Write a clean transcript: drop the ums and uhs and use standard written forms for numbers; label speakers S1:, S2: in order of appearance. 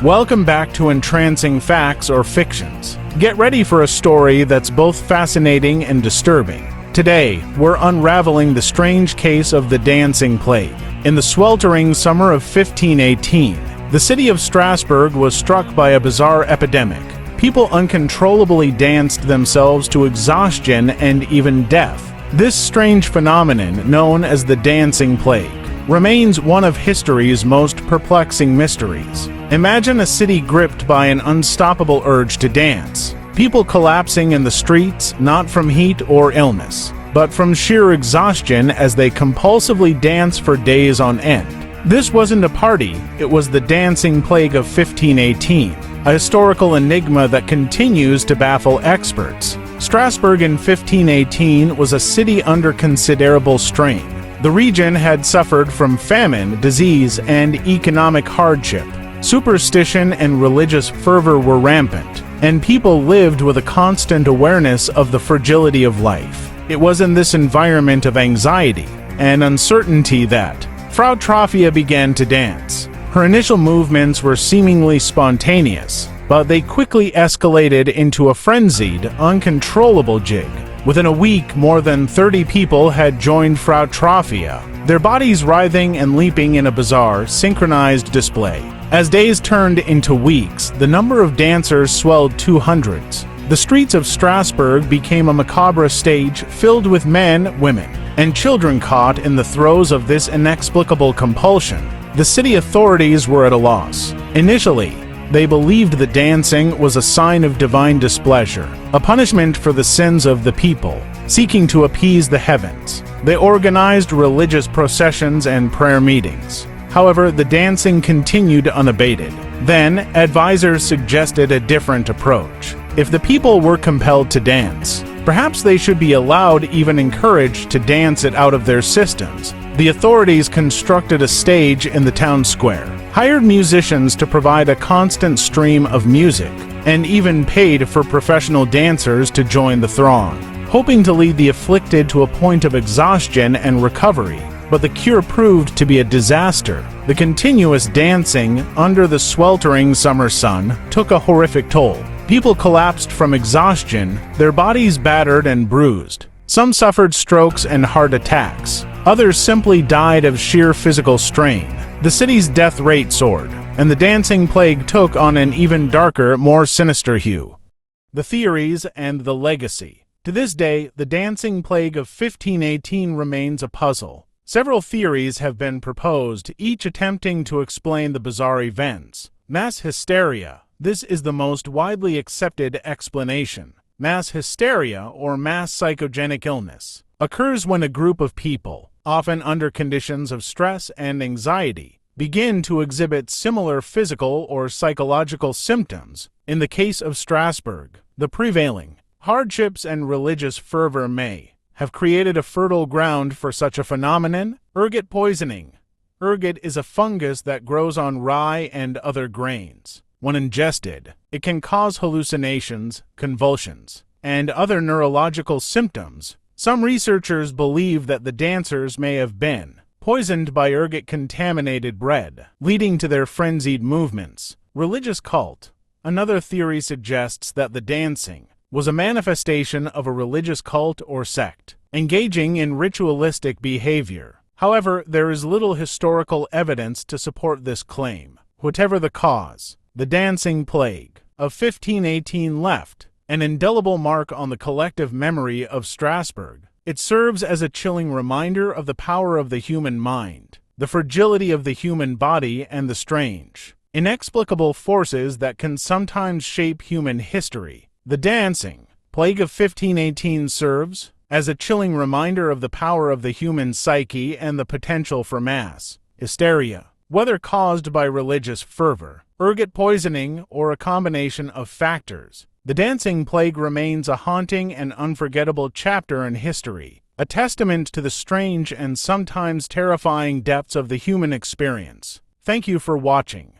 S1: Welcome back to Entrancing Facts or Fictions. Get ready for a story that's both fascinating and disturbing. Today, we're unraveling the strange case of the dancing plague. In the sweltering summer of 1518, the city of Strasbourg was struck by a bizarre epidemic. People uncontrollably danced themselves to exhaustion and even death. This strange phenomenon, known as the dancing plague, remains one of history's most perplexing mysteries. Imagine a city gripped by an unstoppable urge to dance. People collapsing in the streets, not from heat or illness, but from sheer exhaustion as they compulsively dance for days on end. This wasn't a party, it was the dancing plague of 1518, a historical enigma that continues to baffle experts. Strasbourg in 1518 was a city under considerable strain. The region had suffered from famine, disease, and economic hardship. Superstition and religious fervor were rampant, and people lived with a constant awareness of the fragility of life. It was in this environment of anxiety and uncertainty that Frau Trophia began to dance. Her initial movements were seemingly spontaneous, but they quickly escalated into a frenzied, uncontrollable jig. Within a week, more than 30 people had joined Frau Trophia, their bodies writhing and leaping in a bizarre, synchronized display. As days turned into weeks, the number of dancers swelled to hundreds. The streets of Strasbourg became a macabre stage filled with men, women, and children caught in the throes of this inexplicable compulsion. The city authorities were at a loss. Initially, they believed that dancing was a sign of divine displeasure, a punishment for the sins of the people, seeking to appease the heavens. They organized religious processions and prayer meetings. However, the dancing continued unabated. Then, advisors suggested a different approach. If the people were compelled to dance, perhaps they should be allowed, even encouraged, to dance it out of their systems. The authorities constructed a stage in the town square, hired musicians to provide a constant stream of music, and even paid for professional dancers to join the throng, hoping to lead the afflicted to a point of exhaustion and recovery. But the cure proved to be a disaster. The continuous dancing under the sweltering summer sun took a horrific toll. People collapsed from exhaustion, their bodies battered and bruised. Some suffered strokes and heart attacks. Others simply died of sheer physical strain. The city's death rate soared, and the dancing plague took on an even darker, more sinister hue. The theories and the legacy. To this day, the dancing plague of 1518 remains a puzzle. Several theories have been proposed, each attempting to explain the bizarre events. Mass hysteria. This is the most widely accepted explanation. Mass hysteria, or mass psychogenic illness, occurs when a group of people, often under conditions of stress and anxiety, begin to exhibit similar physical or psychological symptoms. In the case of Strasbourg, the prevailing hardships and religious fervor may have created a fertile ground for such a phenomenon. Ergot poisoning. Ergot is a fungus that grows on rye and other grains. When ingested, it can cause hallucinations, convulsions, and other neurological symptoms. Some researchers believe that the dancers may have been poisoned by ergot-contaminated bread, leading to their frenzied movements. Religious cult. Another theory suggests that the dancing was a manifestation of a religious cult or sect, engaging in ritualistic behavior. However, there is little historical evidence to support this claim. Whatever the cause, the dancing plague of 1518 left an indelible mark on the collective memory of Strasbourg. It serves as a chilling reminder of the power of the human mind, the fragility of the human body, and the strange, inexplicable forces that can sometimes shape human history. The dancing plague of 1518 serves as a chilling reminder of the power of the human psyche and the potential for mass hysteria, whether caused by religious fervor, ergot poisoning, or a combination of factors. The dancing plague remains a haunting and unforgettable chapter in history, a testament to the strange and sometimes terrifying depths of the human experience. Thank you for watching.